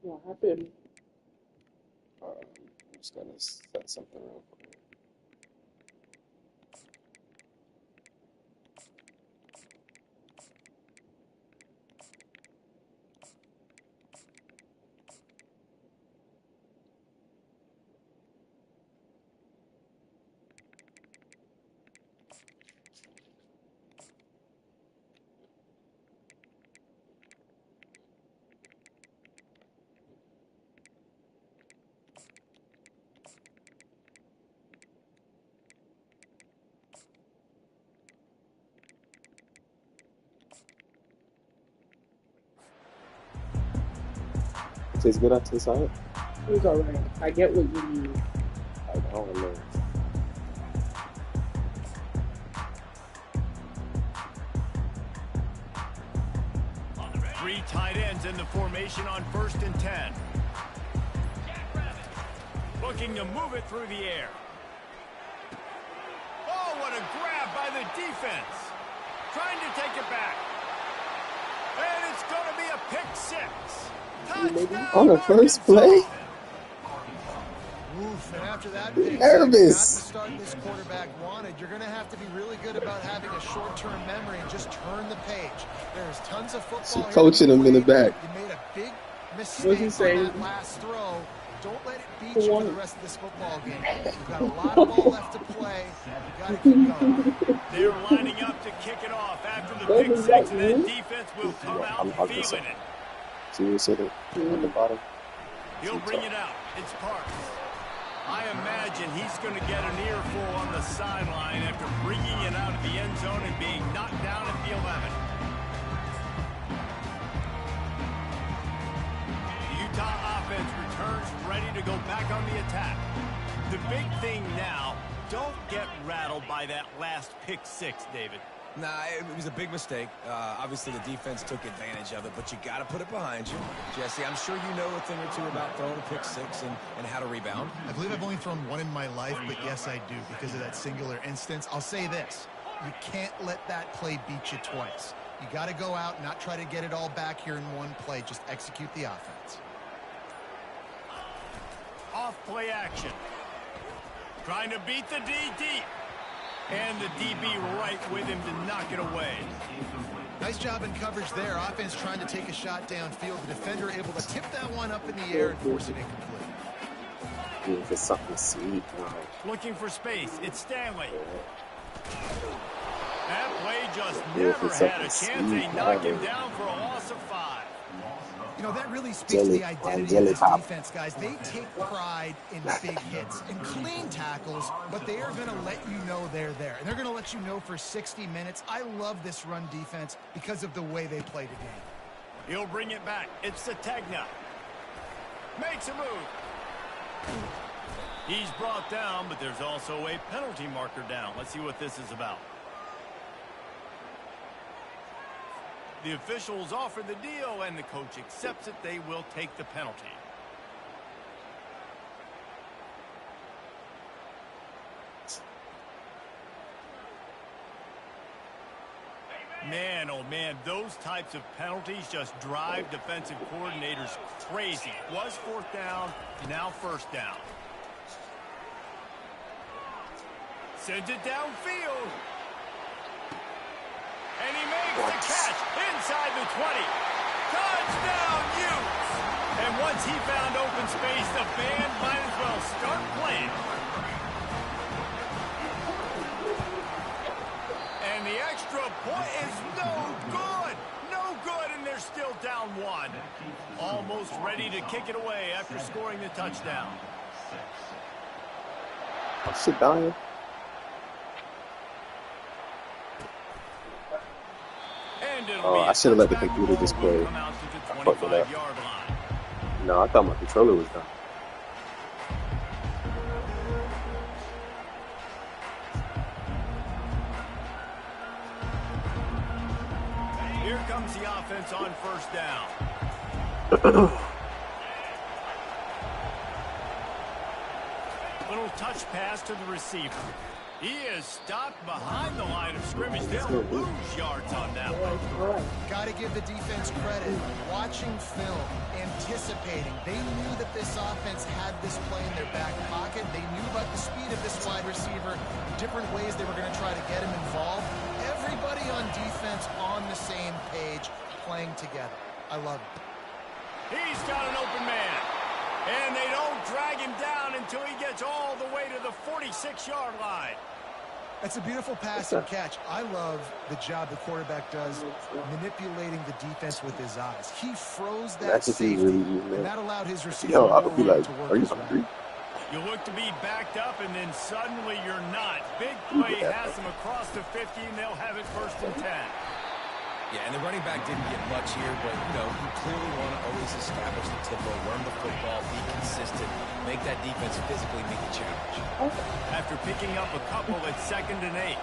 What happened? I'm just gonna set something real quick. Tastes good out to the side? It was alright. I get what you mean. I don't know. Three tight ends in the formation on 1st and 10. Looking to move it through the air. Oh, what a grab by the defense. Trying to take it back. And it's going to be a pick six. Touchdown, on the first play? Oof, and after that pick, nervous. not the start this quarterback wanted. You're going to have to be really good about having a short-term memory and just turn the page. There's tons of football here. Coaching him in the back. You made a big mistake on that last throw. Don't let it beat you for the rest of this football game. You've got a lot of ball left to play. You've got to keep going. They're lining up to kick it off after the pick six, and that defense will come out feeling it. See what you said at the bottom? He'll bring it out. It's Parks. I imagine he's going to get an earful on the sideline after bringing it out of the end zone and being knocked down at the 11. The Utah offense returns ready to go back on the attack. The big thing now, don't get rattled by that last pick six, David. Nah, it was a big mistake. Obviously, the defense took advantage of it, but you got to put it behind you. Jesse, I'm sure you know a thing or two about throwing a pick six and how to rebound. I believe I've only thrown one in my life, but yes, I do because of that singular instance. I'll say this. You can't let that play beat you twice. You got to go out and not try to get it all back here in one play. Just execute the offense. Off play action. Trying to beat the D deep. And the DB right with him to knock it away. Nice job in coverage there. Offense trying to take a shot downfield. The defender able to tip that one up in the air and force it incomplete. Looking for something sweet now. Looking for space. It's Stanley. That play just never had a chance. They knock him down for a loss of 5. You know, that really speaks to the identity of this defense, guys. They take pride in big hits and clean tackles, but they are going to let you know they're there. And they're going to let you know for 60 minutes. I love this run defense because of the way they play the game. He'll bring it back. It's Sategna. Makes a move. He's brought down, but there's also a penalty marker down. Let's see what this is about. The officials offer the deal, and the coach accepts it. They will take the penalty. Man, oh man, those types of penalties just drive defensive coordinators crazy. Was 4th down, now 1st down. Sends it downfield. And he makes the catch inside the 20. Touchdown, Utes! And once he found open space, the band might as well start playing. And the extra point is no good. No good, and they're still down 1. Almost ready to kick it away after scoring the touchdown. Sit down. Oh, I should have let the computer just play. I fucked it up. No, I thought my controller was done. Here comes the offense on 1st down. Little touch pass to the receiver. He is stopped behind the line of scrimmage. They'll lose yards on that one. Got to give the defense credit. Watching film, anticipating. They knew that this offense had this play in their back pocket. They knew about the speed of this wide receiver, different ways they were going to try to get him involved. Everybody on defense on the same page, playing together. I love it. He's got an open man. And they don't drag him down until he gets all the way to the 46-yard line. That's a beautiful pass and catch. I love the job the quarterback does manipulating the defense with his eyes. He froze that safety, and that allowed his receiver I would be like, to work are you his hungry? route. You look to be backed up, and then suddenly you're not. Big play has them across the 50, and they'll have it 1st and 10. Yeah, and the running back didn't get much here, but, you know, you clearly want to always establish the tempo, run the football, be consistent, make that defense physically meet the challenge. After picking up a couple at 2nd and 8.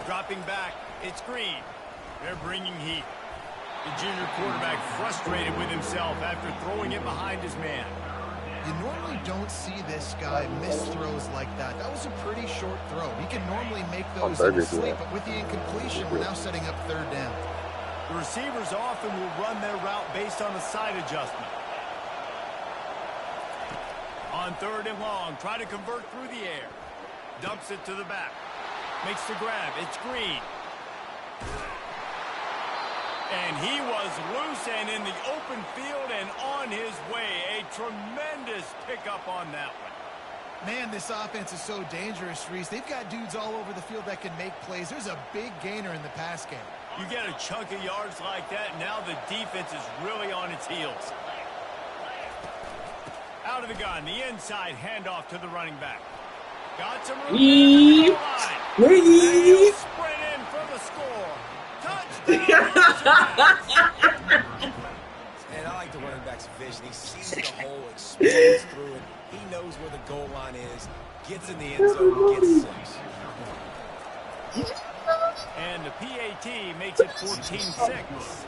Dropping back, it's Green. They're bringing heat. The junior quarterback frustrated with himself after throwing it behind his man. You normally don't see this guy miss throws like that. That was a pretty short throw. He can normally make those in his sleep, but with the incompletion, we're now setting up 3rd down. The receivers often will run their route based on a side adjustment. On 3rd and long, try to convert through the air. Dumps it to the back. Makes the grab. It's Green. And he was loose and in the open field and on his way. A tremendous pickup on that one. Man, this offense is so dangerous, Reese. They've got dudes all over the field that can make plays. There's a big gainer in the pass game. You get a chunk of yards like that, and now the defense is really on its heels. Out of the gun, the inside handoff to the running back. Got some room. They'll sprint in for the score. Touchdown! And I like the running back's vision. He sees the hole, explodes through it. He knows where the goal line is, gets in the end zone, gets 6. And the PAT makes it 14-6.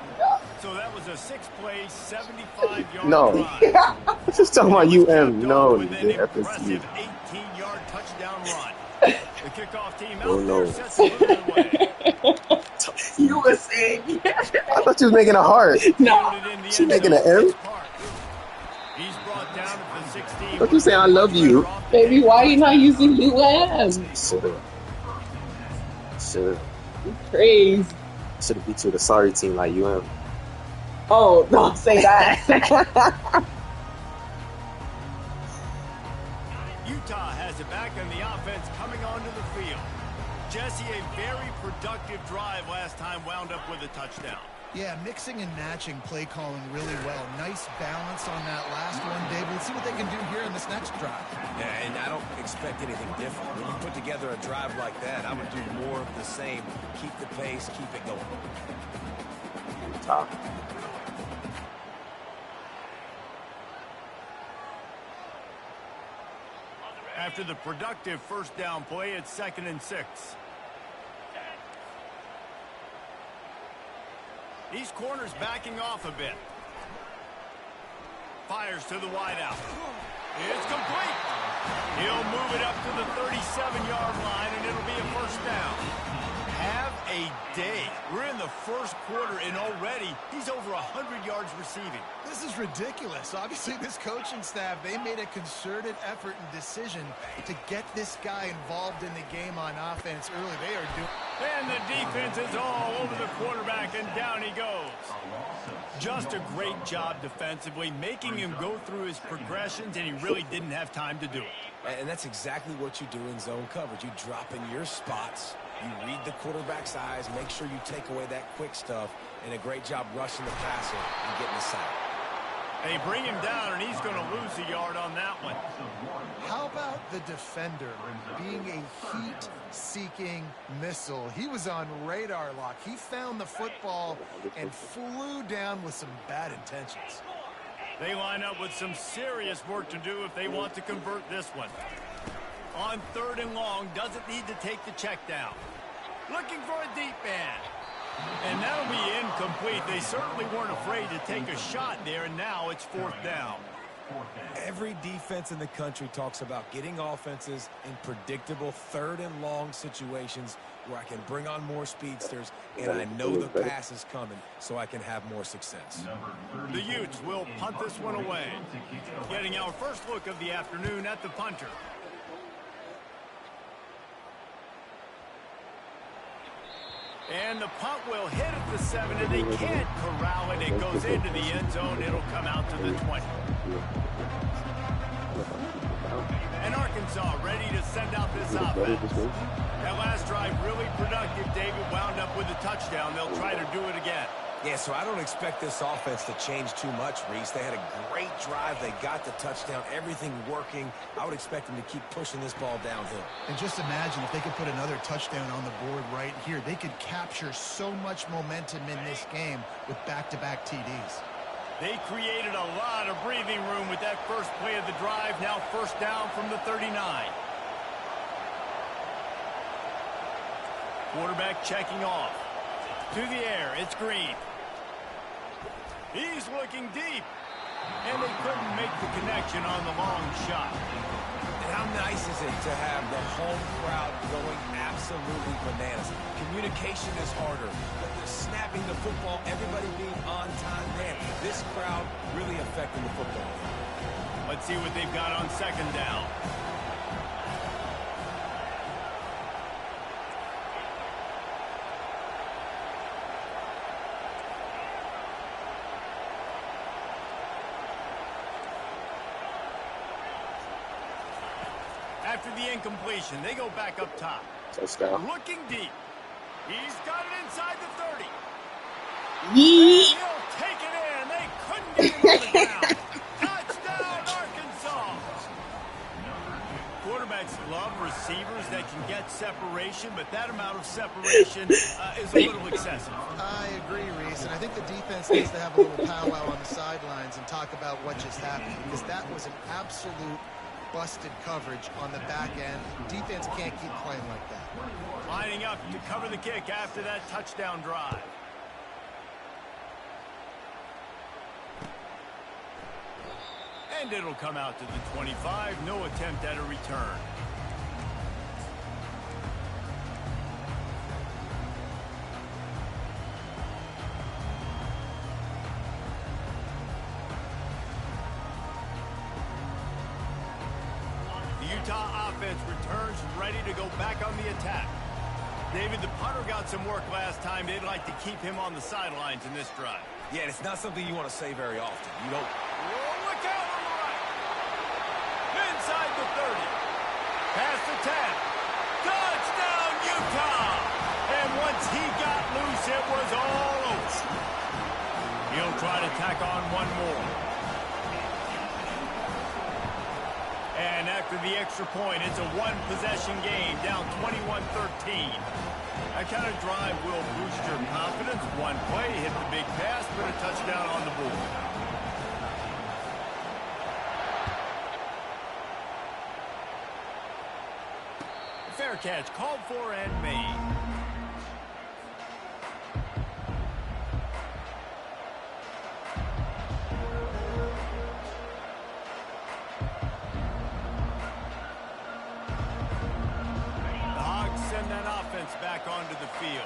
So that was a 6-play, 75-yard drive. I'm just talking about UM. No, with an impressive 18-yard touchdown run. The kickoff team out there sets a little away. You were saying, I thought you was making a heart. no. She making an M? He's brought down to the 16. I thought you saying I love you. Baby, why are you not using UM? Should Crazy. have beat you with a sorry team like UM. Oh, don't say that. Utah has it back and the offense coming onto the field. Jesse, a very productive drive last time, wound up with a touchdown. Yeah, mixing and matching play calling really well. Nice balance on that last one, David. Let's see what they can do here in this next drive. Yeah, and I don't expect anything different. When you put together a drive like that, I would do more of the same. Keep the pace, keep it going. Top. After the productive 1st down play, it's 2nd and 6. These corners backing off a bit. Fires to the wideout. It's complete. He'll move it up to the 37-yard line, and it'll be a 1st down. Have a day. We're in the 1st quarter, and already he's over 100 yards receiving. This is ridiculous. Obviously, this coaching staff, they made a concerted effort and decision to get this guy involved in the game on offense early. They are doing... And the defense is all over the quarterback, and down he goes. Just a great job defensively, making him go through his progressions, and he really didn't have time to do it. And that's exactly what you do in zone coverage. You drop in your spots, you read the quarterback's eyes, make sure you take away that quick stuff, and a great job rushing the passer and getting the sack. They bring him down, and he's going to lose a yard on that one. How about the defender being a heat-seeking missile? He was on radar lock. He found the football and flew down with some bad intentions. They line up with some serious work to do if they want to convert this one. On 3rd and long, doesn't need to take the check down. Looking for a deep man. And that'll be incomplete. They certainly weren't afraid to take a shot there, and now it's 4th down. Every defense in the country talks about getting offenses in predictable 3rd and long situations where I can bring on more speedsters and I know the pass is coming so I can have more success. The Utes will punt this one away. Getting our first look of the afternoon at the punter. And the punt will hit at the 7, and they can't corral it. It goes into the end zone. It'll come out to the 20. And Arkansas ready to send out this offense. That last drive really productive. David wound up with a touchdown. They'll try to do it again. Yeah, so I don't expect this offense to change too much, Reese. They had a great drive. They got the touchdown. Everything working. I would expect them to keep pushing this ball downhill. And just imagine if they could put another touchdown on the board right here. They could capture so much momentum in this game with back-to-back TDs. They created a lot of breathing room with that first play of the drive. Now 1st down from the 39. Quarterback checking off. To the air, it's Green. He's looking deep. And they couldn't make the connection on the long shot. And how nice is it to have the home crowd going absolutely bananas? Communication is harder, but they're snapping the football, everybody being on time. Man, this crowd really affecting the football. Let's see what they've got on 2nd down. After the incompletion, they go back up top. Touchdown. Looking deep. He's got it inside the 30. Yeet. He'll take it in. They couldn't get him on the ground. Touchdown, Arkansas. Quarterbacks love receivers that can get separation, but that amount of separation is a little excessive. I agree, Reese, and I think the defense needs to have a little powwow on the sidelines and talk about what just happened, because that was an absolute busted coverage on the back end. Defense can't keep playing like that. Lining up to cover the kick after that touchdown drive. And it'll come out to the 25. No attempt at a return. Utah offense returns ready to go back on the attack. David, the punter got some work last time. They'd like to keep him on the sidelines in this drive. Yeah, it's not something you want to say very often. You don't. Whoa, look out on the right. Inside the 30. Past the 10. Touchdown, Utah. And once he got loose, it was all over. He'll try to tack on one more. And after the extra point, it's a one-possession game, down 21-13. That kind of drive will boost your confidence. One play, hit the big pass, put a touchdown on the board. Fair catch, called for and made. Back onto the field.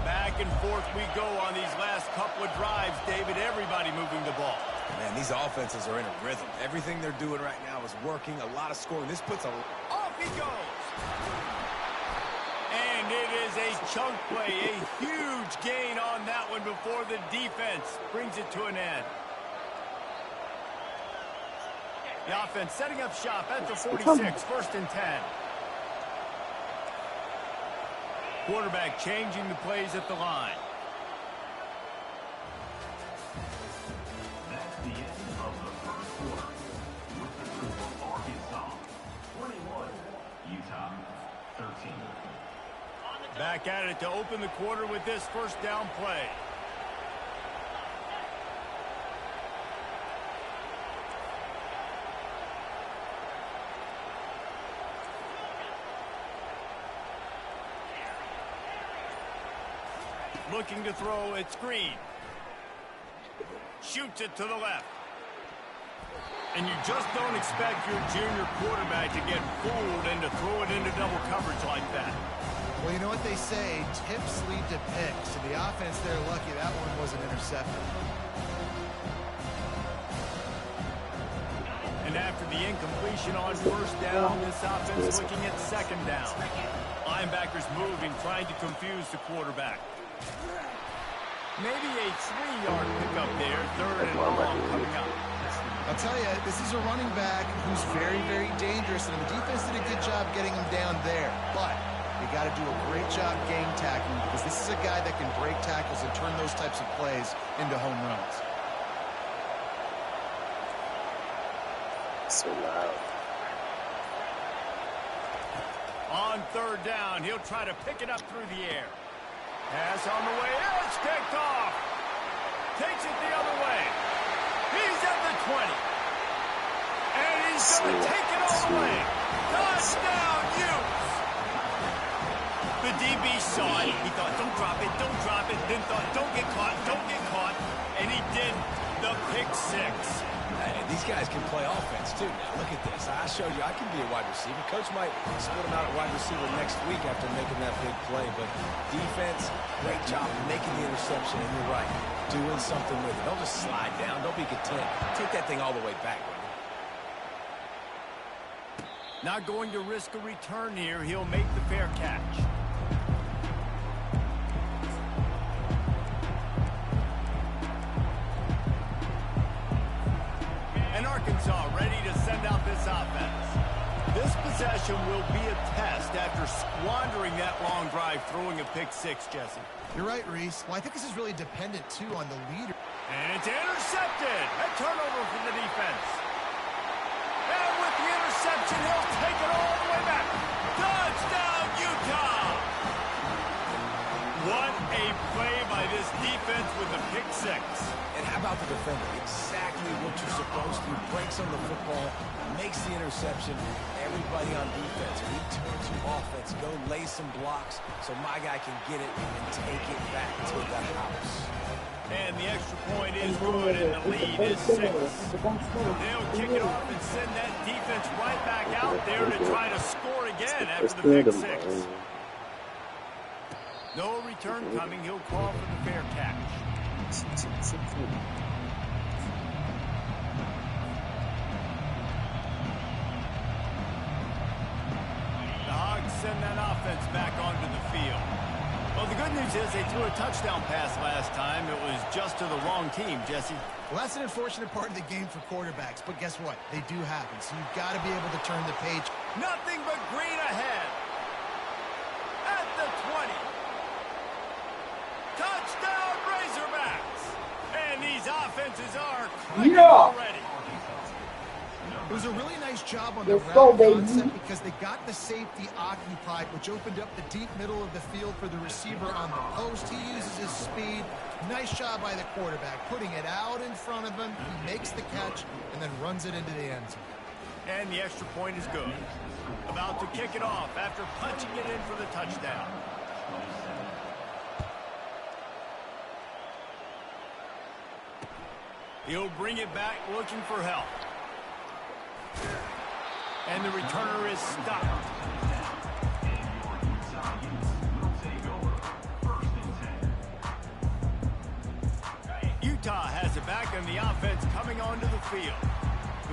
Back and forth we go on these last couple of drives, David. Everybody moving the ball. Man, these offenses are in a rhythm. Everything they're doing right now is working. A lot of scoring. This puts a... Off he goes. And it is a chunk play. A huge gain on that one before the defense brings it to an end. The offense setting up shop at the 46. 1st and 10. Quarterback changing the plays at the line. That's the end of the first quarter. With the score, Arkansas 21, Utah 13. Back at it to open the quarter with this 1st down play. Looking to throw, it's Green. Shoots it to the left. And you just don't expect your junior quarterback to get fooled and to throw it into double coverage like that. Well, you know what they say, tips lead to picks. And the offense, they're lucky that one wasn't intercepted. And after the incompletion on first down, this offense looking at second down. Linebackers moving, trying to confuse the quarterback. Maybe a 3-yard pickup there, third and long coming up. I'll tell you, this is a running back who's very, very dangerous, and the defense did a good job getting him down there. But they got to do a great job game tackling because this is a guy that can break tackles and turn those types of plays into home runs. So loud. On third down, he'll try to pick it up through the air. Pass on the way, it's kicked off. Takes it the other way. He's at the 20. And he's going to take it all the way. Touchdown, Utes. The DB saw it. He thought, don't drop it, don't drop it. Then thought, don't get caught, don't get caught. And he did the pick six. Hey, these guys can play offense, too. Now, look at this. I showed you I can be a wide receiver. Coach might split him out at wide receiver next week after making that big play. But defense, great job making the interception. And you're right, doing something with it. Don't just slide down. Don't be content. Take that thing all the way back. Not going to risk a return here. He'll make the fair catch. And Arkansas ready to send out this offense. This possession will be a test after squandering that long drive, throwing a pick six, Jesse. You're right, Reese. Well, I think this is really dependent, too, on the leader. And it's intercepted. A turnover for the defense. And with the interception, he'll take it all the way back. Touchdown, Utah! What a play by this defense with the pick six. And how about the defender? Exactly what you're supposed to. Breaks on the football, makes the interception. Everybody on defense, we turn to offense. Go lay some blocks so my guy can get it and take it back to the house. And the extra point is good, and the lead is 6. They'll kick it off and send that defense right back out there to try to score again after the pick six. No return coming. He'll call for the fair catch. The Hogs send that offense back onto the field. Well, the good news is they threw a touchdown pass last time. It was just to the wrong team, Jesse. Well, that's an unfortunate part of the game for quarterbacks, but guess what? They do happen, so you've got to be able to turn the page. Nothing but green ahead. At the 20. Touchdown, Razorbacks. And these offenses are clicking already. It was a really nice job on the route concept because they got the safety occupied, which opened up the deep middle of the field for the receiver on the post. He uses his speed. Nice job by the quarterback, putting it out in front of him. He makes the catch and then runs it into the end zone. And the extra point is good. About to kick it off after punching it in for the touchdown. He'll bring it back looking for help. And the returner is stopped. Utah has it back and the offense coming onto the field.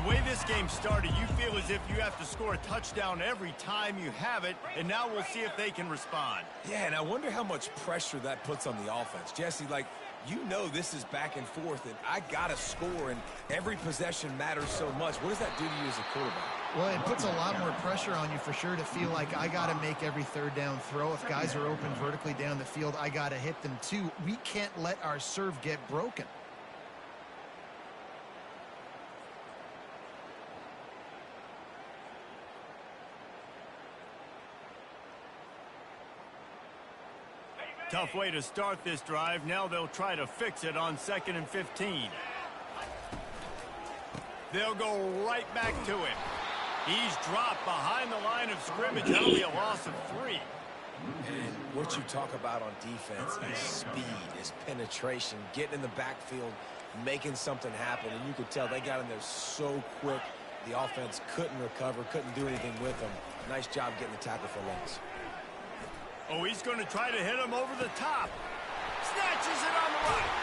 The way this game started, you feel as if you have to score a touchdown every time you have it, and now we'll see if they can respond. Yeah, and I wonder how much pressure that puts on the offense. Jesse, like, you know this is back and forth, and I got to score, and every possession matters so much. What does that do to you as a quarterback? Well, it puts a lot more pressure on you for sure to feel like I got to make every third down throw. If guys are open vertically down the field, I got to hit them too. We can't let our serve get broken. Tough way to start this drive. Now they'll try to fix it on 2nd and 15. They'll go right back to him. He's dropped behind the line of scrimmage. That'll be a loss of 3. And what you talk about on defense is speed, is penetration, getting in the backfield, making something happen. And you could tell they got in there so quick. The offense couldn't recover, couldn't do anything with them. Nice job getting the tackle for loss. Oh, he's going to try to hit him over the top. Snatches it on the right.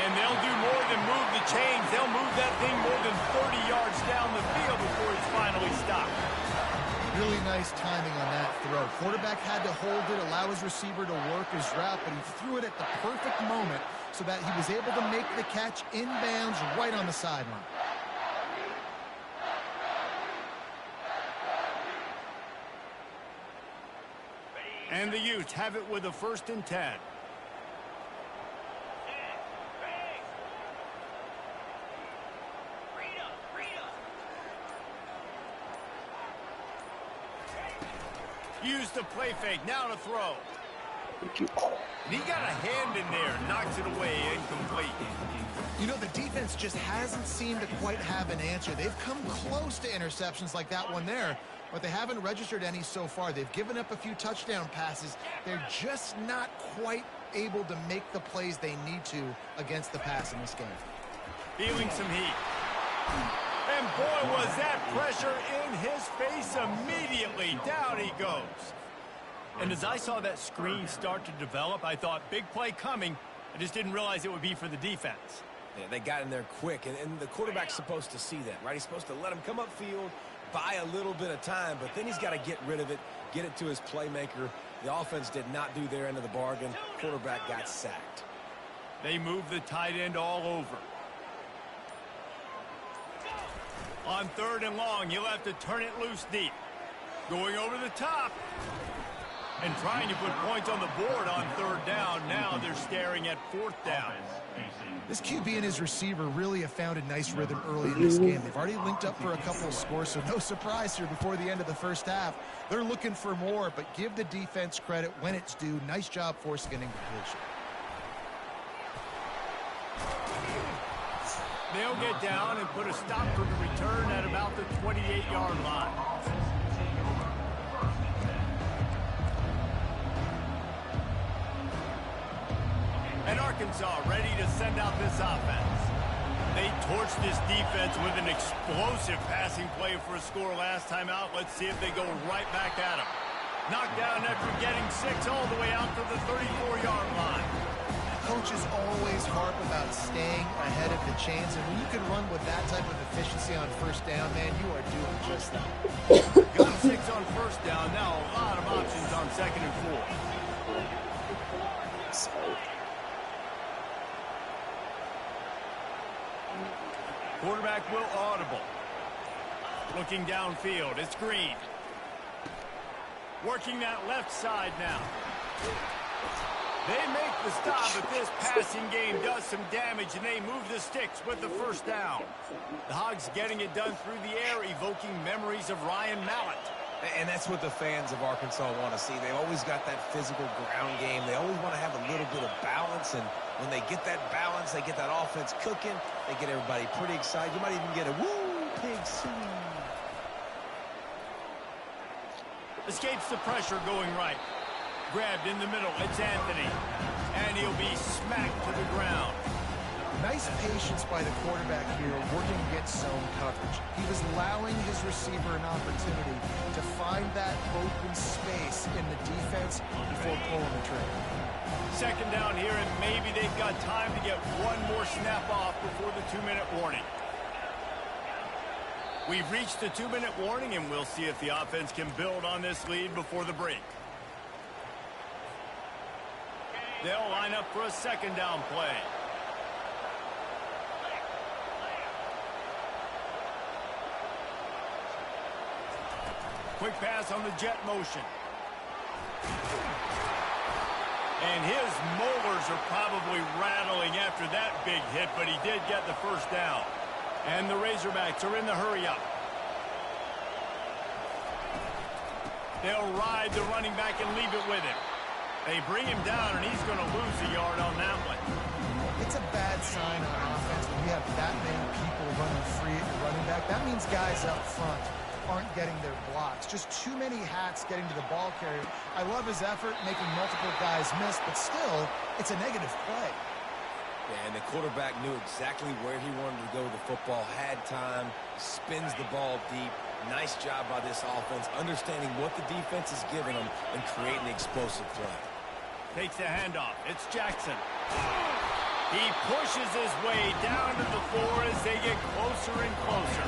And they'll do more than move the chains. They'll move that thing more than 30 yards down the field before he's finally stopped. Really nice timing on that throw. Quarterback had to hold it, allow his receiver to work his route, but he threw it at the perfect moment so that he was able to make the catch inbounds right on the sideline. And the Utes have it with a 1st and 10. Use the play fake, now to throw. And he got a hand in there, knocks it away, incomplete. You know, the defense just hasn't seemed to quite have an answer. They've come close to interceptions like that one there, but they haven't registered any so far. They've given up a few touchdown passes. They're just not quite able to make the plays they need to against the pass in this game. Feeling some heat. And boy, was that pressure in his face immediately. Down he goes. And as I saw that screen start to develop, I thought, big play coming. I just didn't realize it would be for the defense. Yeah, they got in there quick, and the quarterback's supposed to see that, right? He's supposed to let him come upfield, buy a little bit of time, but then he's got to get rid of it, get it to his playmaker. The offense did not do their end of the bargain. Quarterback got sacked. They moved the tight end all over. On 3rd and long, he'll have to turn it loose deep. Going over the top. And trying to put points on the board on 3rd down. Now they're staring at 4th down. This QB and his receiver really have found a nice rhythm early in this game. They've already linked up for a couple of scores, so no surprise here before the end of the 1st half. They're looking for more, but give the defense credit when it's due. Nice job forcing an incompletion. They'll get down and put a stop for the return at about the 28-yard line. And Arkansas ready to send out this offense. They torched this defense with an explosive passing play for a score last time out. Let's see if they go right back at him. Knocked down after getting 6 all the way out to the 34-yard line. Coaches always harp about staying ahead of the chains, and when you can run with that type of efficiency on 1st down, man, you are doing just that. Got 6 on 1st down. Now a lot of options on 2nd and 4. Quarterback will audible. Looking downfield. It's Green. Working that left side now. They make the stop, but this passing game does some damage, and they move the sticks with the 1st down. The Hogs getting it done through the air, evoking memories of Ryan Mallett. And that's what the fans of Arkansas want to see. They've always got that physical ground game. They always want to have a little bit of balance, and when they get that balance, they get that offense cooking, they get everybody pretty excited. You might even get a woo, pig swing. Escapes the pressure going right. Grabbed in the middle, it's Anthony. And he'll be smacked to the ground. Nice patience by the quarterback here, working against zone coverage. He was allowing his receiver an opportunity to find that open space in the defense before pulling the trigger. 2nd down here, and maybe they've got time to get one more snap off before the 2-minute warning. We've reached the 2-minute warning, and we'll see if the offense can build on this lead before the break. They'll line up for a 2nd down play. Quick pass on the jet motion. And his molars are probably rattling after that big hit, but he did get the 1st down. And the Razorbacks are in the hurry-up. They'll ride the running back and leave it with him. They bring him down, and he's going to lose a yard on that one. It's a bad sign on offense when you have that many people running free at your running back. That means guys up front aren't getting their blocks. Just too many hats getting to the ball carrier. I love his effort, making multiple guys miss, but still, it's a negative play. Yeah, and the quarterback knew exactly where he wanted to go with the football, had time, spins the ball deep. Nice job by this offense, understanding what the defense is giving them and creating the explosive play. Takes the handoff. It's Jackson. He pushes his way down to the floor as they get closer and closer.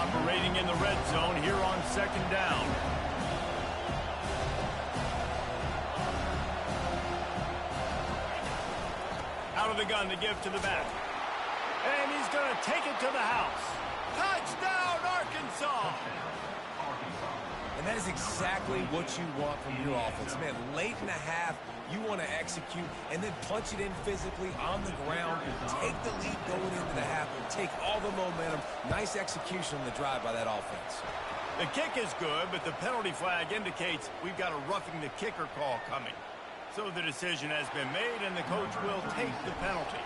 Operating in the red zone here on second down. Out of the gun to give to the back. And he's going to take it to the house. Touchdown, Arkansas! And that is exactly what you want from your offense. Man, late in the half, you want to execute and then punch it in physically on the ground, take the lead going into the half, and take all the momentum. Nice execution on the drive by that offense. The kick is good, but the penalty flag indicates we've got a roughing the kicker call coming. So the decision has been made, and the coach will take the penalty.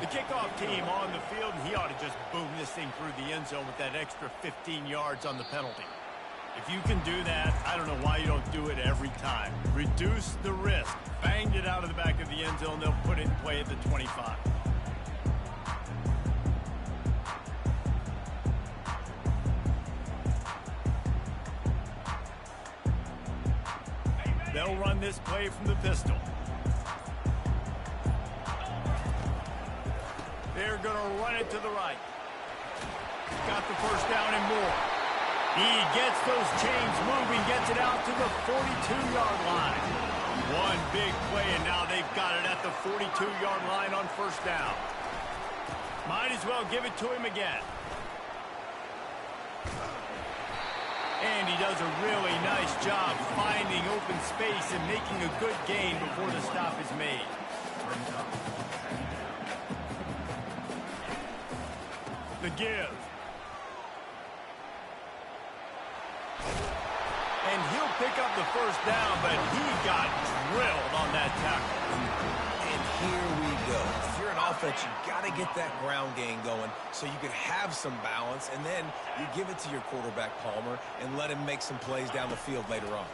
The kickoff team on the field, and he ought to just boom this thing through the end zone with that extra 15 yards on the penalty. If you can do that, I don't know why you don't do it every time. Reduce the risk. Banged it out of the back of the end zone. They'll put it in play at the 25. They'll run this play from the pistol. They're going to run it to the right. Got the first down and more. He gets those chains moving, gets it out to the 42-yard line. One big play, and now they've got it at the 42-yard line on first down. Might as well give it to him again. And he does a really nice job finding open space and making a good gain before the stop is made. The give. And he'll pick up the first down, but he got drilled on that tackle. And here we go. If you're an offense, you got to get that ground game going so you can have some balance, and then you give it to your quarterback, Palmer, and let him make some plays down the field later on.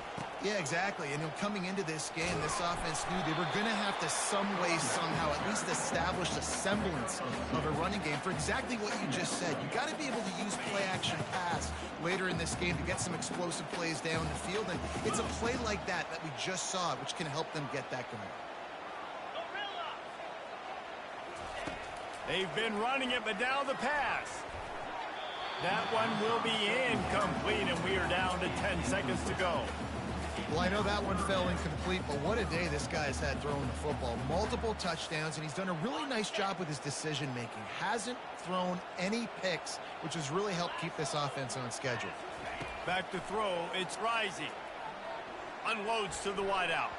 Yeah, exactly. And coming into this game, this offense knew they were going to have to some way, somehow, at least establish a semblance of a running game for exactly what you just said. You got to be able to use play-action pass later in this game to get some explosive plays down the field. And it's a play like that we just saw, which can help them get that going. They've been running it, but now the pass. That one will be incomplete, and we are down to 10 seconds to go. Well, I know that one fell incomplete, but what a day this guy's had throwing the football. Multiple touchdowns, and he's done a really nice job with his decision-making. Hasn't thrown any picks, which has really helped keep this offense on schedule. Back to throw, it's Rising. Unloads to the wideout.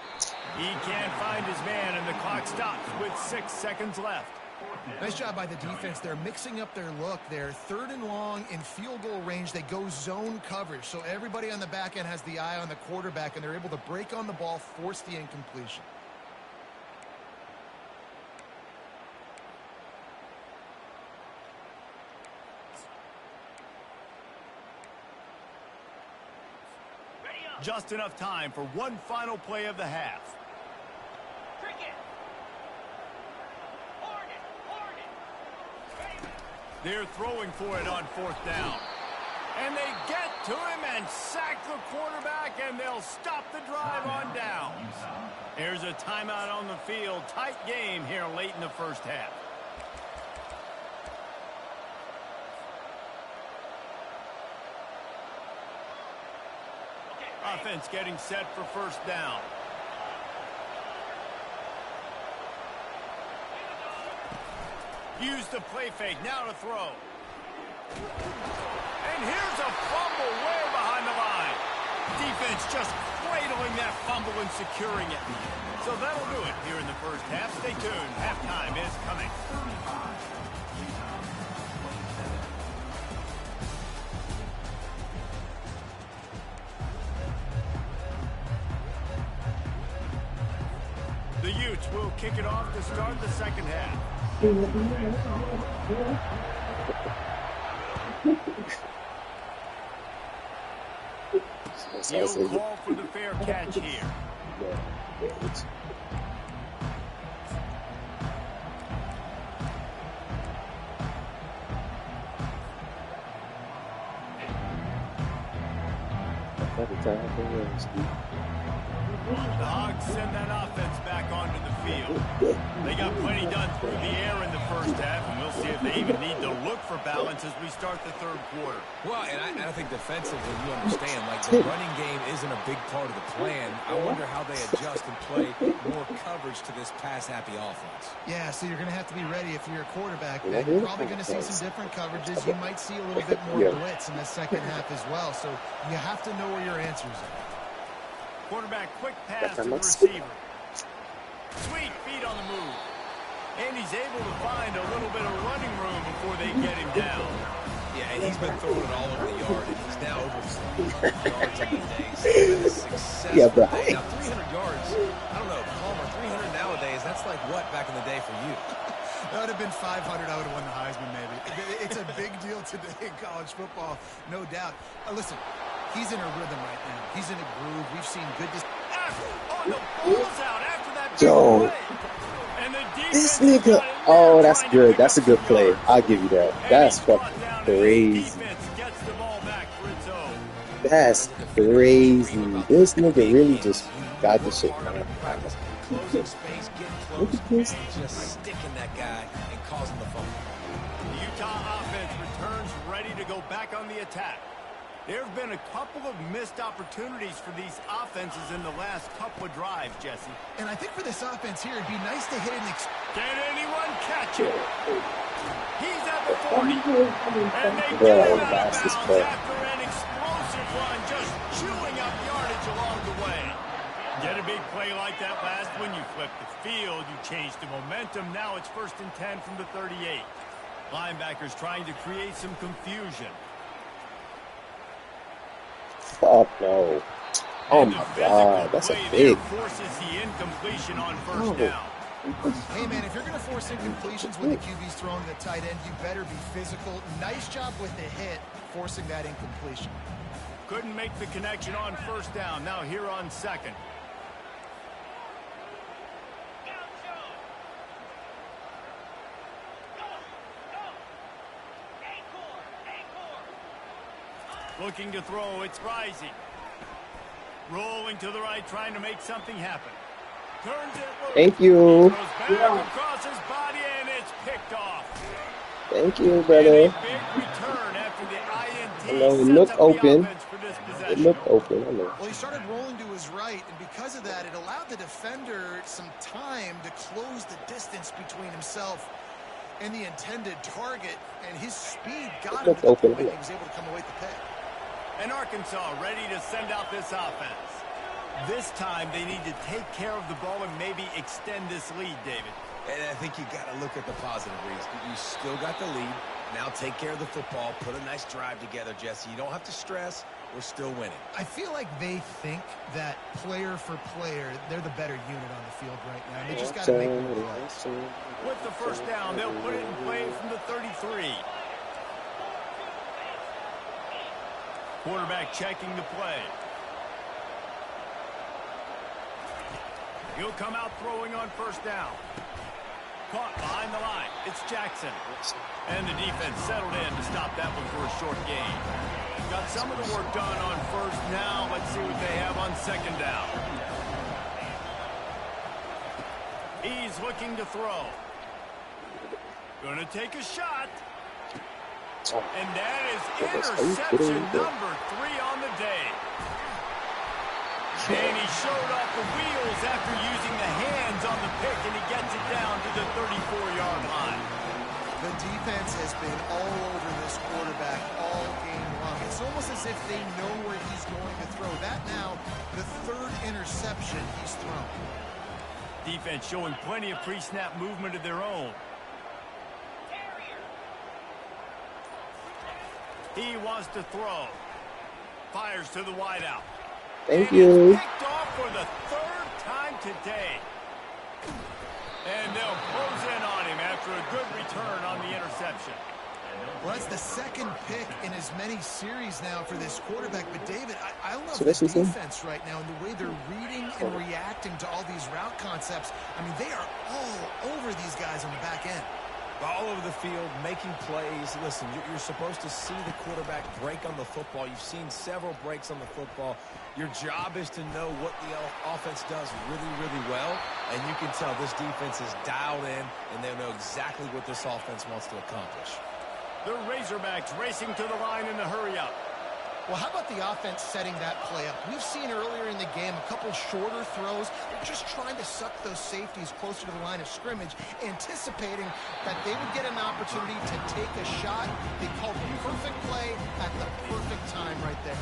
He can't find his man, and the clock stops with 6 seconds left. Nice job by the defense. They're mixing up their look. They're third and long in field goal range. They go zone coverage. So everybody on the back end has the eye on the quarterback, and they're able to break on the ball, force the incompletion. Just enough time for one final play of the half. They're throwing for it on fourth down. And they get to him and sack the quarterback, and they'll stop the drive on down. There's a timeout on the field. Tight game here late in the first half. Offense getting set for first down. Use the play fake, now to throw. And here's a fumble way behind the line. Defense just cradling that fumble and securing it. So that'll do it here in the first half. Stay tuned. Halftime is coming. The Utes will kick it off to start the second half. That's He'll also call for the fair catch here. The Hogs send that offense back onto the field. They got plenty done through the air in the first half, and we'll see if they even need to look for balance as we start the third quarter. Well, and I think defensively, you understand, like the running game isn't a big part of the plan. I wonder how they adjust and play more coverage to this pass-happy offense. Yeah, so you're going to have to be ready if you're a quarterback. Then you're probably going to see some different coverages. You might see a little bit more blitz in the second half as well. So you have to know where your answers are. Quarterback quick pass to the receiver. Sweet feet on the move. And he's able to find a little bit of running room before they get him down. Yeah, and he's been throwing it all over the yard, and he's now over 300 yards on the day. So it's been a successful day. Now, 300 yards, I don't know, Palmer, 300 nowadays, that's like what back in the day for you? That would have been 500. I would have won the Heisman, maybe. It's a big deal today in college football, no doubt. Listen, he's in a rhythm right now. He's in a groove. We've seen good... Oh, the ball's out after that big Yo, play. And the this nigga. Oh, that's good. That's a good play. I'll give you that. That's fucking crazy. That's crazy. This nigga really just got the shit, man. Closing space, get close, and just sticking that guy and causing the fumble. The Utah offense returns ready to go back on the attack. There have been a couple of missed opportunities for these offenses in the last couple of drives, Jesse. And I think for this offense here, it'd be nice to hit an... Can anyone catch him? He's at the 40. And they get him out of bounds after an explosive run, just chewing up yardage along the way. Get a big play like that last when you flip the field, you change the momentum. Now it's 1st and 10 from the 38. Linebackers trying to create some confusion. Fuck no. Oh my God, that's a big. Forces the incompletion on 1st down. Hey man, if you're going to force incompletions when the QB's throwing to the tight end, you better be physical. Nice job with the hit, forcing that incompletion. Couldn't make the connection on 1st down. Now here on 2nd. Looking to throw, it's rising. Rolling to the right, trying to make something happen. Turns it loose. Thank you. Goes back across his body, and it's picked off. Thank you, brother. And a big return after the INT. Hello, it looked open. It looked open. Hello. Well, he started rolling to his right, and because of that, it allowed the defender some time to close the distance between himself and the intended target, and his speed got him to the point he was able to come away with the pick. And Arkansas ready to send out this offense. This time they need to take care of the ball and maybe extend this lead, David. And I think you got to look at the positive, Reese. You still got the lead. Now take care of the football. Put a nice drive together, Jesse. You don't have to stress. We're still winning. I feel like they think that player for player, they're the better unit on the field right now. They just got to make more plays. With the 1st down, they'll put it in play from the 33. Quarterback checking the play. He'll come out throwing on 1st down. Caught behind the line. It's Jackson. And the defense settled in to stop that one for a short gain. Got some of the work done on 1st. Now let's see what they have on 2nd down. He's looking to throw. Gonna take a shot. And that is interception number 3 on the day. And he showed off the wheels after using the hands on the pick, and he gets it down to the 34-yard line. The defense has been all over this quarterback all game long. It's almost as if they know where he's going to throw. That now, the 3rd interception he's thrown. Defense showing plenty of pre-snap movement of their own. He wants to throw. Fires to the wideout. Thank you. Picked off for the 3rd time today. And they'll close in on him after a good return on the interception. Well, that's the second pick in as many series now for this quarterback. But, David, I love So the that's what I'm saying? defense right now and the way they're reading and reacting to all these route concepts. I mean, they are all over these guys on the back end. All over the field, making plays. Listen, you're supposed to see the quarterback break on the football. You've seen several breaks on the football. Your job is to know what the offense does really, really well. And you can tell this defense is dialed in, and they know exactly what this offense wants to accomplish. The Razorbacks racing to the line in the hurry-up. Well, how about the offense setting that play up? We've seen earlier in the game a couple shorter throws. They're just trying to suck those safeties closer to the line of scrimmage, anticipating that they would get an opportunity to take a shot. They called the perfect play at the perfect time right there.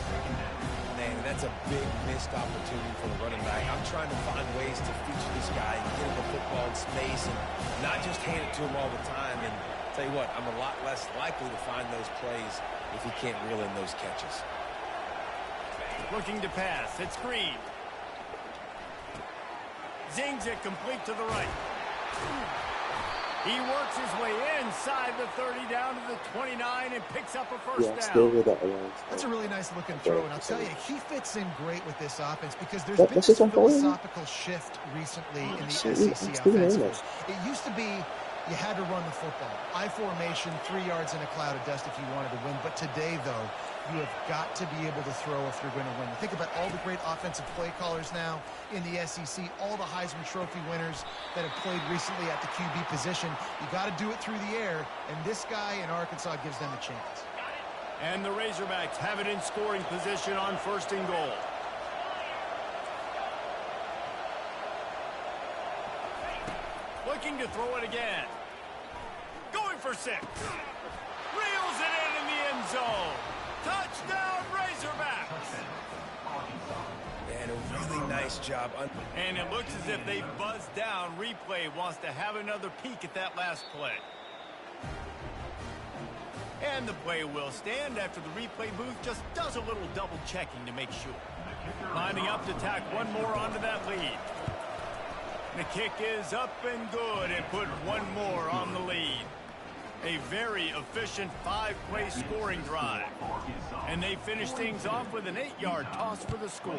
Man, that's a big missed opportunity for the running back. I'm trying to find ways to feature this guy and get him the football in space and not just hand it to him all the time. And tell you what, I'm a lot less likely to find those plays if he can't reel in those catches. Looking to pass. It's Green. Zings it complete to the right. He works his way inside the 30 down to the 29 and picks up a first down. Still with that. That's a really nice looking throw, and I'll tell you, he fits in great with this offense because there's That- been that's this just on phone? philosophical shift recently in the Shit, SEC I'm still offense. hearing that. It used to be you had to run the football. I formation, 3 yards in a cloud of dust if you wanted to win. But today, though, you have got to be able to throw if you're going to win. Think about all the great offensive play callers now in the SEC, all the Heisman Trophy winners that have played recently at the QB position. You got to do it through the air, and this guy in Arkansas gives them a chance. And the Razorbacks have it in scoring position on 1st and goal. Looking to throw it again. Going for 6. Reels it in the end zone. Touchdown, Razorbacks. And a really nice job. And it looks as if they buzzed down. Replay wants to have another peek at that last play. And the play will stand after the replay booth just does a little double checking to make sure. Lining up to tack one more onto that lead. The kick is up and good and put one more on the lead. A very efficient 5-play scoring drive. And they finish things off with an 8-yard toss for the score.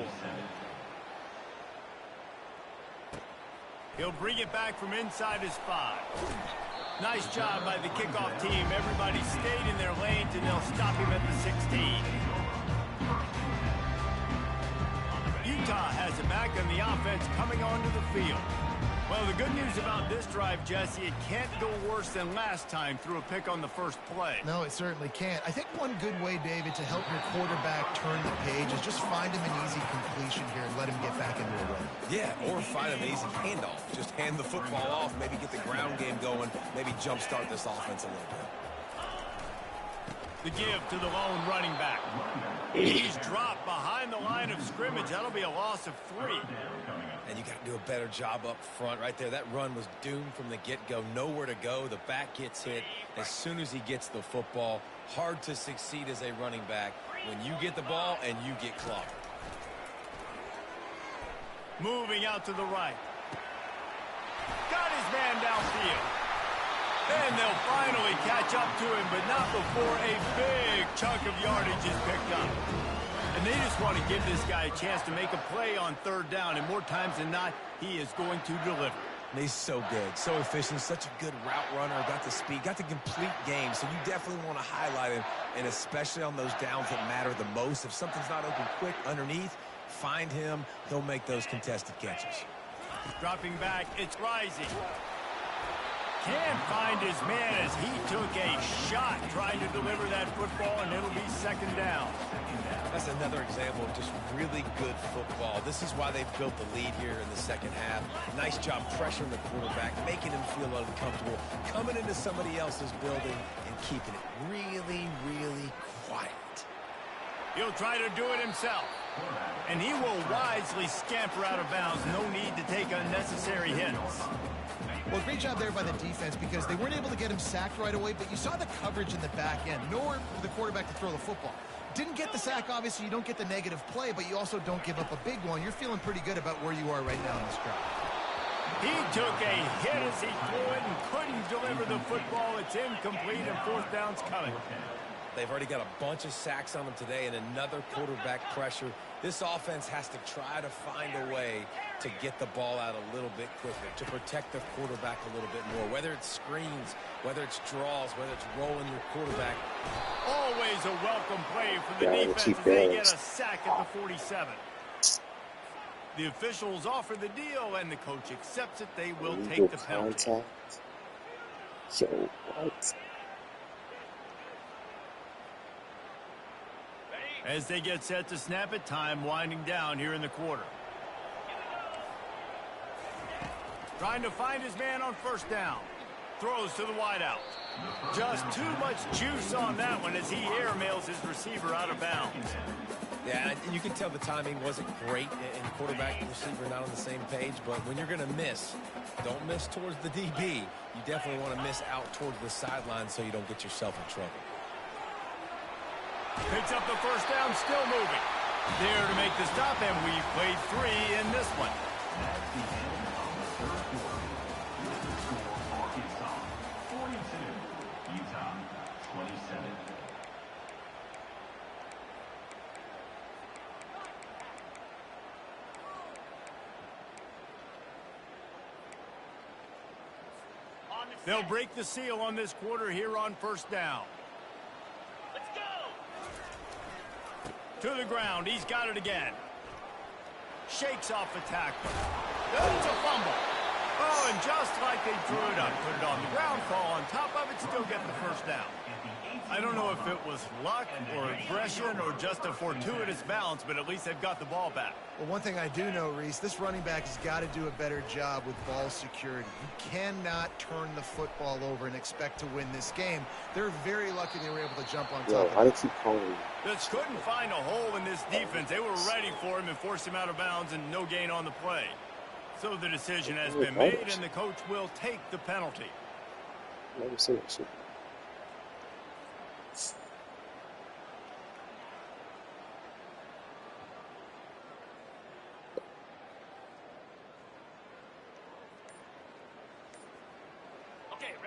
He'll bring it back from inside his 5. Nice job by the kickoff team. Everybody stayed in their lanes and they'll stop him at the 16. Utah has it back on the offense coming onto the field. Well, the good news about this drive, Jesse, it can't go worse than last time through a pick on the first play. No, it certainly can't. I think one good way, David, to help your quarterback turn the page is just find him an easy completion here and let him get back into a run. Yeah, or find an easy handoff. Just hand the football off, maybe get the ground game going, maybe jumpstart this offense a little bit. The give to the lone running back. He's dropped behind the line of scrimmage. That'll be a loss of 3. And you got to do a better job up front right there. That run was doomed from the get-go. Nowhere to go. The back gets hit as soon as he gets the football. Hard to succeed as a running back when you get the ball and you get clobbered. Moving out to the right. Got his man downfield. And they'll finally catch up to him, but not before a big chunk of yardage is picked up. And they just want to give this guy a chance to make a play on 3rd down, and more times than not, he is going to deliver. And he's so good, so efficient, such a good route runner, got the speed, got the complete game, so you definitely want to highlight him, and especially on those downs that matter the most. If something's not open quick underneath, find him, he'll make those contested catches. Dropping back, it's Rising. Can't find his man as he took a shot trying to deliver that football, and it'll be 2nd down. That's another example of just really good football. This is why they've built the lead here in the 2nd half. Nice job pressuring the quarterback, making him feel uncomfortable, coming into somebody else's building and keeping it really, really quiet. He'll try to do it himself. And he will wisely scamper out of bounds. No need to take unnecessary hits. Well, great job there by the defense because they weren't able to get him sacked right away, but you saw the coverage in the back end. Nowhere for the quarterback to throw the football. Didn't get the sack, obviously. You don't get the negative play, but you also don't give up a big one. You're feeling pretty good about where you are right now in this drive. He took a hit as he threw it and couldn't deliver the football. It's incomplete and fourth down's coming. They've already got a bunch of sacks on them today and another quarterback pressure. This offense has to try to find a way to get the ball out a little bit quicker, to protect the quarterback a little bit more, whether it's screens, whether it's draws, whether it's rolling your quarterback. Always a welcome play for the defense as they get a sack at the 47. The officials offer the deal, and the coach accepts it. They will take the penalty. So what? As they get set to snap it, time winding down here in the quarter. Trying to find his man on first down. Throws to the wideout. Just too much juice on that one as he airmails his receiver out of bounds. Yeah, and you can tell the timing wasn't great, and quarterback and receiver not on the same page, but when you're going to miss, don't miss towards the DB. You definitely want to miss out towards the sideline so you don't get yourself in trouble. Picks up the first down, still moving. There to make the stop, and we've played 3 in this one. That's the end of the third quarter. Your score, Arkansas 42, Utah 27. They'll break the seal on this quarter here on first down. Let's go! To the ground. He's got it again. Shakes off the tackler. It's a fumble. Oh, and just like they drew it up, put it on the ground, fall on top of it, still get the first down. I don't know if it was luck or aggression or just a fortuitous bounce, but at least they've got the ball back. Well, one thing I do know, Reese, this running back has got to do a better job with ball security. You cannot turn the football over and expect to win this game. They're very lucky they were able to jump on top of it. Why did he call me? Just couldn't find a hole in this defense. They were ready for him and forced him out of bounds and no gain on the play. So the decision has been made, and the coach will take the penalty. Never seen that shit.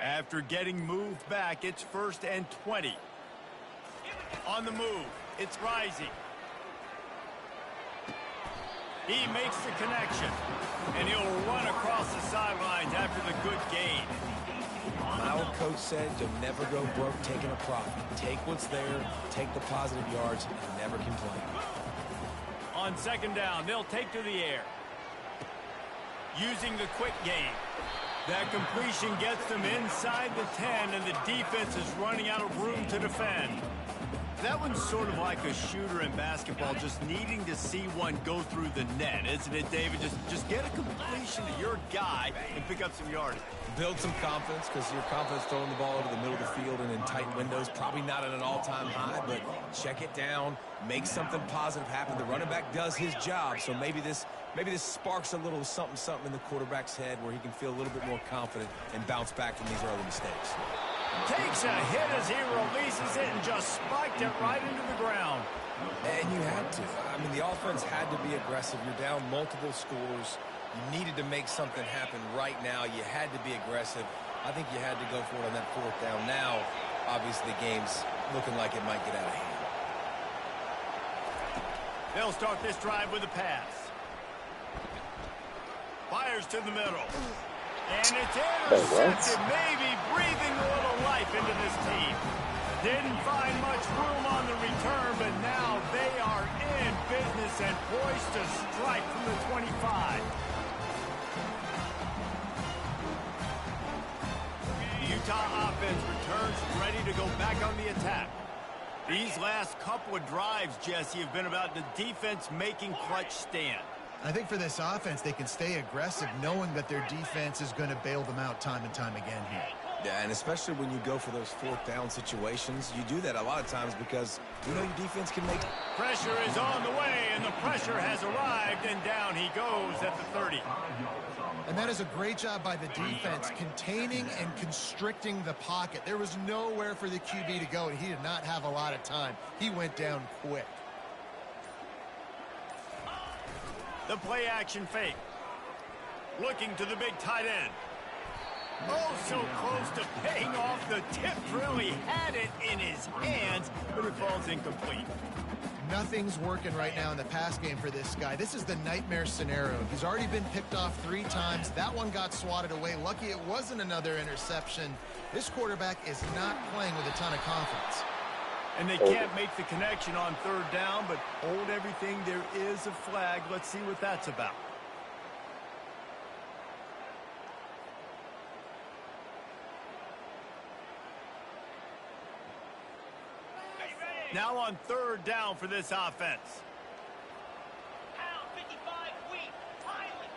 After getting moved back, it's 1st and 20. On the move, it's Rising. He makes the connection, and he'll run across the sidelines after the good gain. My old coach said you'll never go broke taking a profit. Take what's there, take the positive yards, and never complain. On second down, they'll take to the air. Using the quick game. That completion gets them inside the 10, and the defense is running out of room to defend. That one's sort of like a shooter in basketball, just needing to see one go through the net, isn't it, David? Just get a completion to your guy and pick up some yardage. Build some confidence, because your confidence throwing the ball over the middle of the field and in tight windows, probably not at an all-time high, but check it down, make something positive happen. The running back does his job, so maybe this sparks a little something in the quarterback's head where he can feel a little bit more confident and bounce back from these early mistakes. Takes a hit as he releases it and just spiked it right into the ground. And you had to. I mean, the offense had to be aggressive. You're down multiple scores. You needed to make something happen right now. You had to be aggressive. I think you had to go for it on that fourth down. Now, obviously, the game's looking like it might get out of hand. They'll start this drive with a pass. Fires to the middle. And it's intercepted, maybe breathing a little life into this team. Didn't find much room on the return, but now they are in business and poised to strike from the 25. The Utah offense returns ready to go back on the attack. These last couple of drives, Jesse, have been about the defense making clutch stand. I think for this offense, they can stay aggressive knowing that their defense is going to bail them out time and time again here. Yeah, and especially when you go for those fourth down situations, you do that a lot of times because you know your defense can make... Pressure is on the way, and the pressure has arrived, and down he goes at the 30. And that is a great job by the defense, containing and constricting the pocket. There was nowhere for the QB to go, and he did not have a lot of time. He went down quick. The play action fake. Looking to the big tight end. Oh, so close to paying off. The tip really had it in his hands, but it falls incomplete. Nothing's working right now in the pass game for this guy. This is the nightmare scenario. He's already been picked off 3 times. That one got swatted away. Lucky it wasn't another interception. This quarterback is not playing with a ton of confidence. And they can't make the connection on 3rd down, but hold everything. There is a flag. Let's see what that's about. Now on 3rd down for this offense. Pound 55 weak. Highly.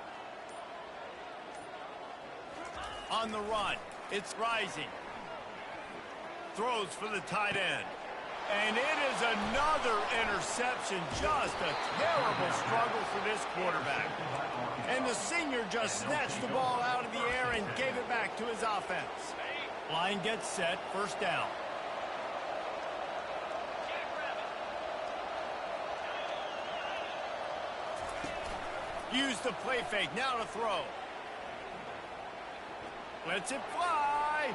On the run, it's rising. Throws for the tight end. And it is another interception. Just a terrible struggle for this quarterback. And the senior just snatched the ball out of the air and gave it back to his offense. Line gets set, 1st down. Use the play fake, now to throw. Lets it fly.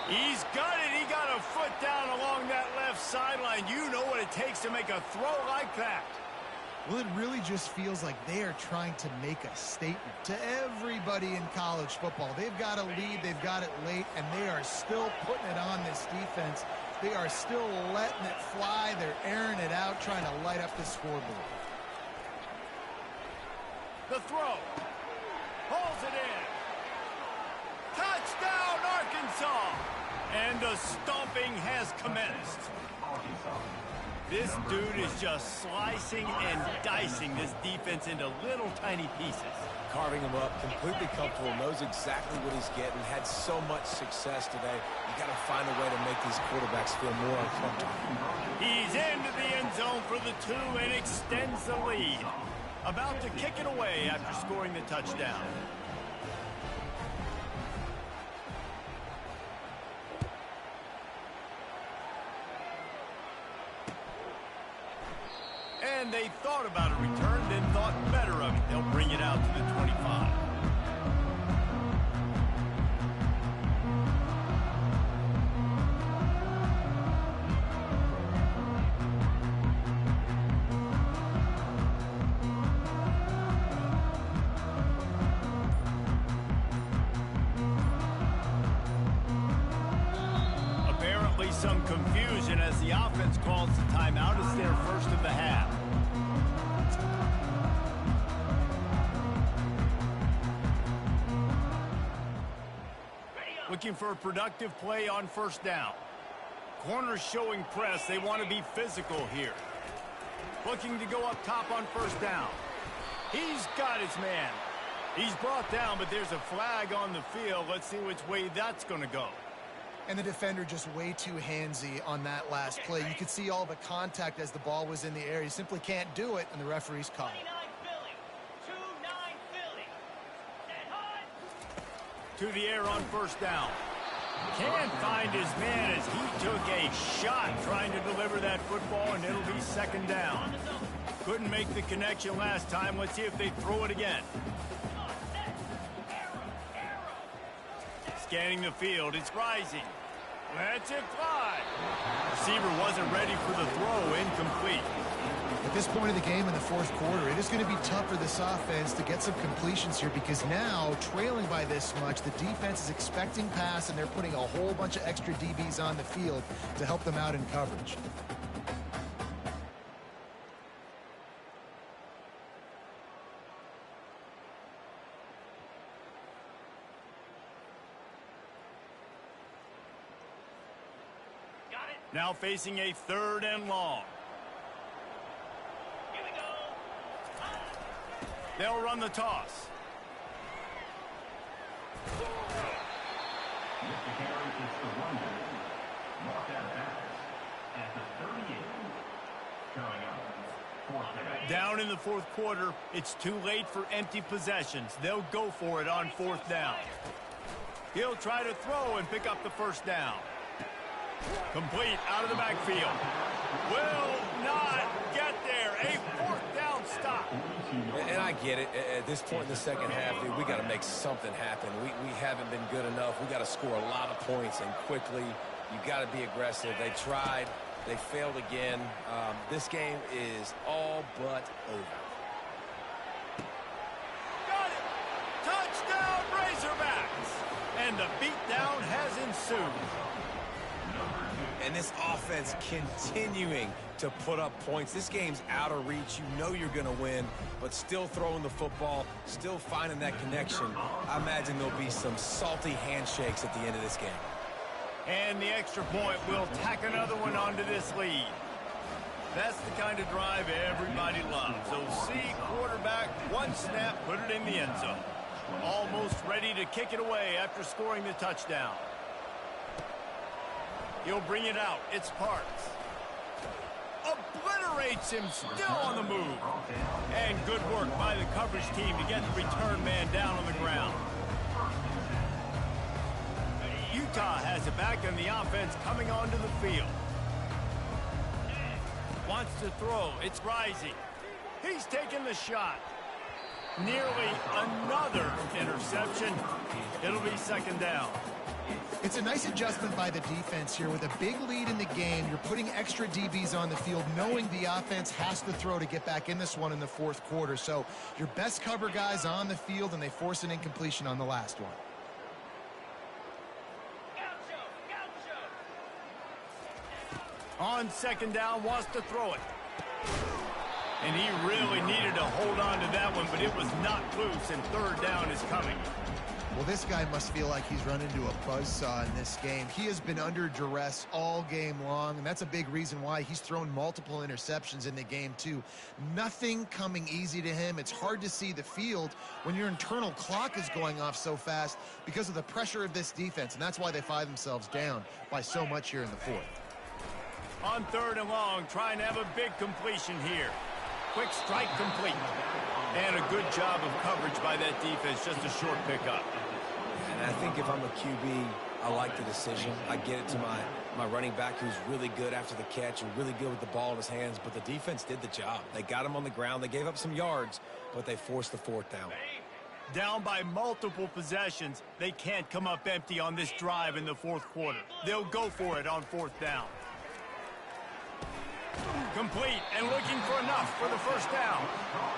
He's got it. He got a foot down along that left sideline. You know what it takes to make a throw like that. Well, it really just feels like they are trying to make a statement to everybody in college football. They've got a lead, they've got it late, and they are still putting it on this defense. They are still letting it fly. They're airing it out, trying to light up the scoreboard. The throw. Pulls it in. Touchdown, Arkansas! And the stomping has commenced. This dude is just slicing and dicing this defense into little tiny pieces. Carving him up, completely comfortable, knows exactly what he's getting, had so much success today. You got to find a way to make these quarterbacks feel more uncomfortable. He's into the end zone for the 2 and extends the lead. About to kick it away after scoring the touchdown. And they thought about a return, then thought better of it. They'll bring it out to the 25. Apparently some confusion as the offense calls the timeout. It's their first of the half. Looking for a productive play on 1st down. Corners showing press. They want to be physical here. Looking to go up top on 1st down. He's got his man. He's brought down, but there's a flag on the field. Let's see which way that's going to go. And the defender just way too handsy on that last play. You could see all the contact as the ball was in the air. He simply can't do it, and the referee's caught it. 2-9 Philly. To the air on 1st down. Can't find his man as he took a shot trying to deliver that football, and it'll be 2nd down. Couldn't make the connection last time. Let's see if they throw it again. Scanning the field, it's rising. Lets it fly. Receiver wasn't ready for the throw, incomplete. At this point of the game in the 4th quarter, it is going to be tough for this offense to get some completions here because now, trailing by this much, the defense is expecting pass, and they're putting a whole bunch of extra DBs on the field to help them out in coverage. Now facing a 3rd and long. Here we go. They'll run the toss. Mr. Carey is the runner. Marked out of bounds at the 38. Coming up, 4th down. Down in the 4th quarter, it's too late for empty possessions. They'll go for it on 4th down. He'll try to throw and pick up the 1st down. Complete out of the backfield. Will not get there. A 4th down stop. And I get it. At this point in the second half, dude, we got to make something happen. We haven't been good enough. We got to score a lot of points and quickly. You got to be aggressive. They tried. They failed again. This game is all but over. Got it! Touchdown, Razorbacks! And the beatdown has ensued. And this offense continuing to put up points. This game's out of reach. You know you're going to win, but still throwing the football, still finding that connection. I imagine there'll be some salty handshakes at the end of this game. And the extra point will tack another one onto this lead. That's the kind of drive everybody loves. So see quarterback, one snap, put it in the end zone. Almost ready to kick it away after scoring the touchdown. He'll bring it out. It's Parks. Obliterates him, still on the move. And good work by the coverage team to get the return man down on the ground. Utah has it back in the offense coming onto the field. Wants to throw. It's Rising. He's taking the shot. Nearly another interception. It'll be second down. It's a nice adjustment by the defense here. With a big lead in the game, you're putting extra DBs on the field, knowing the offense has to throw to get back in this one in the fourth quarter. So your best cover guys on the field, and they force an incompletion on the last one. On second down, wants to throw it. And he really needed to hold on to that one, but it was not loose, and third down is coming. Well, this guy must feel like he's run into a buzzsaw in this game. He has been under duress all game long, and that's a big reason why he's thrown multiple interceptions in the game, too. Nothing coming easy to him. It's hard to see the field when your internal clock is going off so fast because of the pressure of this defense, and that's why they find themselves down by so much here in the fourth. On third and long, trying to have a big completion here. Quick strike complete. And a good job of coverage by that defense, just a short pickup. And I think if I'm a QB, I like the decision. I get it to my running back who's really good after the catch and really good with the ball in his hands, but the defense did the job. They got him on the ground. They gave up some yards, but they forced the fourth down. Down by multiple possessions, they can't come up empty on this drive in the fourth quarter. They'll go for it on fourth down. Complete and looking for enough for the first down.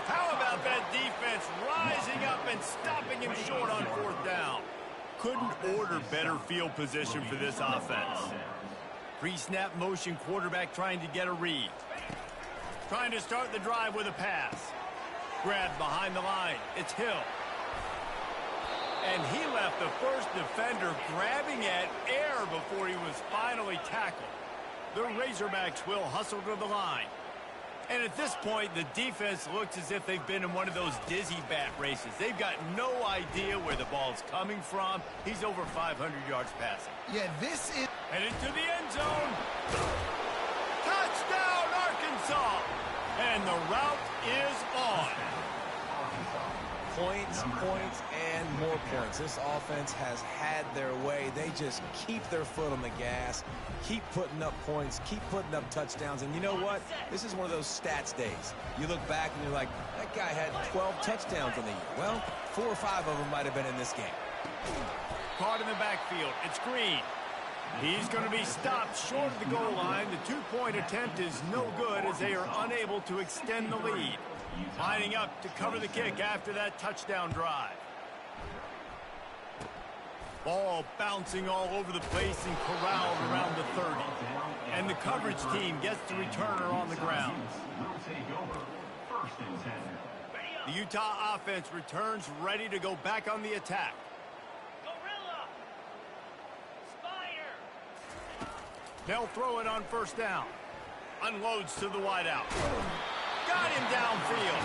How about that defense rising up and stopping him short on fourth down? Couldn't order better field position for this offense. Pre-snap motion, quarterback trying to get a read. Trying to start the drive with a pass. Grabbed behind the line. It's Hill. And he left the first defender grabbing at air before he was finally tackled. The Razorbacks will hustle to the line. And at this point, the defense looks as if they've been in one of those dizzy bat races. They've got no idea where the ball's coming from. He's over 500 yards passing. Yeah, this is... Headed to the end zone. Touchdown, Arkansas! And the route is on. Points, points, and more points. This offense has had their way. They just keep their foot on the gas, keep putting up points, keep putting up touchdowns. And you know what? This is one of those stats days. You look back and you're like, that guy had 12 touchdowns on the year. Well, 4 or 5 of them might have been in this game. Caught in the backfield. It's Green. He's going to be stopped short of the goal line. The 2-point attempt is no good as they are unable to extend the lead. Lining up to cover the kick after that touchdown drive. Ball bouncing all over the place and corralled around the 30. And the coverage team gets the returner on the ground. The Utah offense returns ready to go back on the attack. Gorilla! Spider! They'll throw it on first down. Unloads to the wideout. Got him downfield.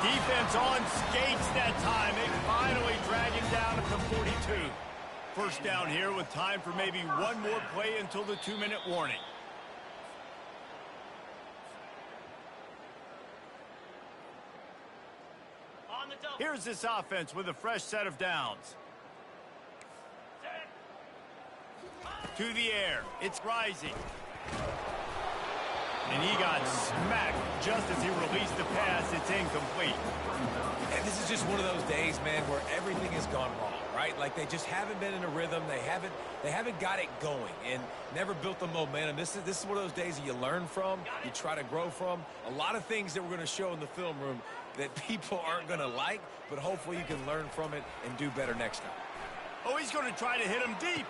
Defense on skates that time. They finally drag him down at the 42. First down here with time for maybe one more play until the 2-minute warning. On the double. Here's this offense with a fresh set of downs. To the air. It's Rising. And he got smacked just as he released the pass. It's incomplete. This is just one of those days, man, where everything has gone wrong, right? Like they just haven't been in a rhythm. They haven't got it going and never built the momentum. This is one of those days that you learn from, you try to grow from. A lot of things that we're going to show in the film room that people aren't going to like, but hopefully you can learn from it and do better next time. Oh, he's going to try to hit him deep.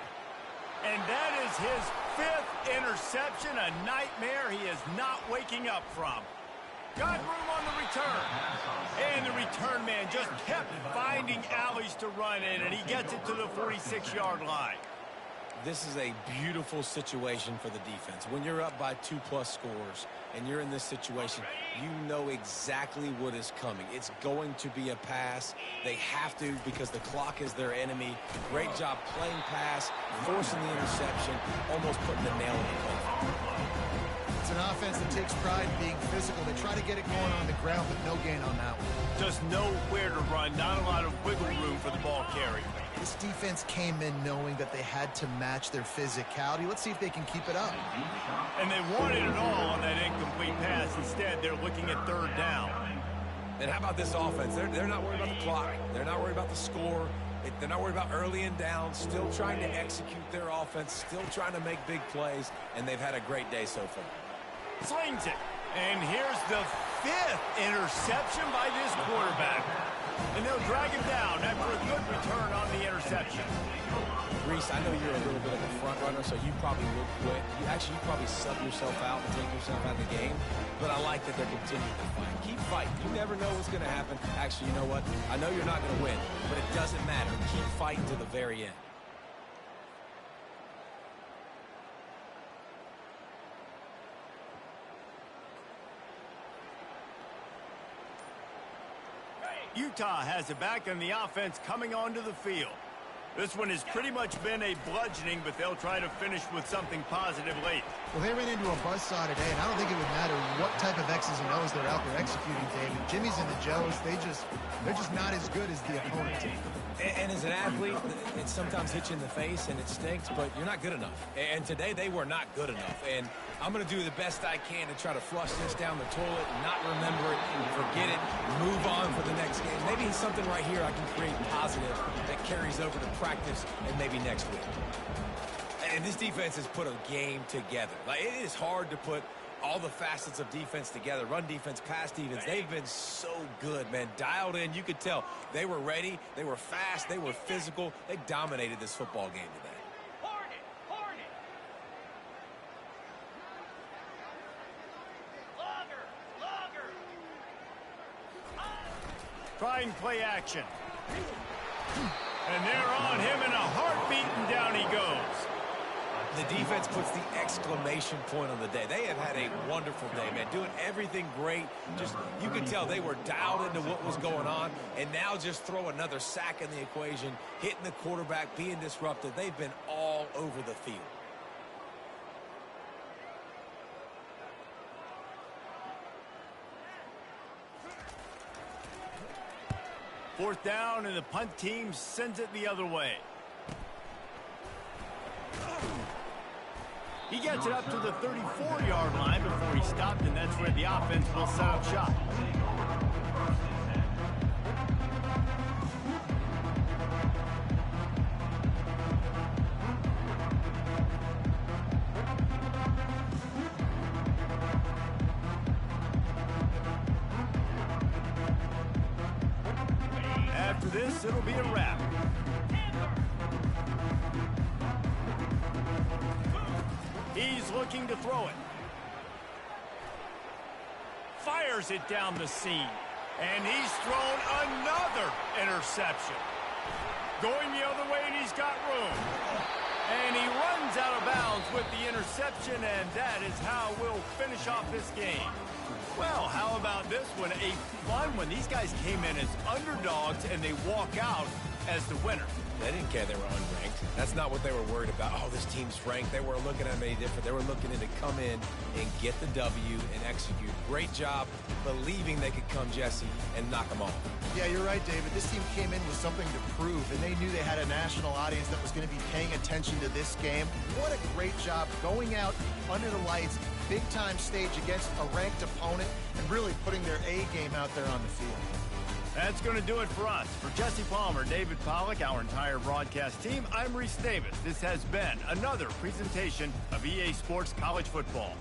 And that is his 5th interception, a nightmare he is not waking up from. Got room on the return. And the return man just kept finding alleys to run in, and he gets it to the 46-yard line. This is a beautiful situation for the defense. When you're up by 2+ scores and you're in this situation, you know exactly what is coming. It's going to be a pass. They have to because the clock is their enemy. Great job playing pass, forcing the interception, almost putting the nail in the coffin. It's an offense that takes pride in being physical. They try to get it going on the ground, but no gain on that one. Just nowhere to run, not a lot of wiggle room for the ball carrier. This defense came in knowing that they had to match their physicality. Let's see if they can keep it up. And they wanted it all on that incomplete pass. Instead, they're looking at 3rd down. And how about this offense? They're not worried about the clock. They're not worried about the score. They're not worried about early and down. Still trying to execute their offense. Still trying to make big plays. And they've had a great day so far. Slings it. And here's the 5th interception by this quarterback. And they'll drag him down after a good return on the interception. Reese, I know you're a little bit of a front runner, so you probably would quit. You probably sub yourself out and take yourself out of the game. But I like that they're continuing to fight. Keep fighting. You never know what's going to happen. Actually, you know what? I know you're not going to win, but it doesn't matter. Keep fighting to the very end. Utah has it back on the offense coming onto the field. This one has pretty much been a bludgeoning, but they'll try to finish with something positive late. Well, they ran into a buzzsaw today, and I don't think it would matter what type of X's and O's they're out there executing, David. Jimmy's and the Joes, they're just not as good as the opponent team. And as an athlete, it sometimes hits you in the face and it stinks, but you're not good enough. And today they were not good enough. And I'm going to do the best I can to try to flush this down the toilet, not remember it, forget it, move on for the next game. Maybe it's something right here I can create positive that carries over to practice and maybe next week. And this defense has put a game together. Like, it is hard to put all the facets of defense together. Run defense, pass defense. They've been so good, man. Dialed in. You could tell they were ready. They were fast. They were physical. They dominated this football game today. Try and play action. And they're on him in a heartbeat, and down he goes. The defense puts the exclamation point on the day. They have had a wonderful day, man. Doing everything great. Just, you could tell they were dialed into what was going on. And now just throw another sack in the equation, hitting the quarterback, being disruptive. They've been all over the field. Fourth down, and the punt team sends it the other way. He gets it up to the 34-yard line before he stopped, and that's where the offense will set up shop. After this, it'll be a wrap. He's looking to throw it. Fires it down the seam. And he's thrown another interception. Going the other way, and he's got room. And he runs out of bounds with the interception, and that is how we'll finish off this game. Well, how about this one? A fun one. These guys came in as underdogs, and they walk out as the winner. They didn't care they were unranked. That's not what they were worried about. Oh, this team's ranked. They weren't looking at them any different. They were looking to come in and get the W and execute. Great job believing they could come, Jesse, and knock them off. Yeah, you're right, David. This team came in with something to prove, and they knew they had a national audience that was going to be paying attention to this game. What a great job going out under the lights, big-time stage against a ranked opponent, and really putting their A game out there on the field. That's going to do it for us. For Jesse Palmer, David Pollack, our entire broadcast team, I'm Reese Davis. This has been another presentation of EA Sports College Football.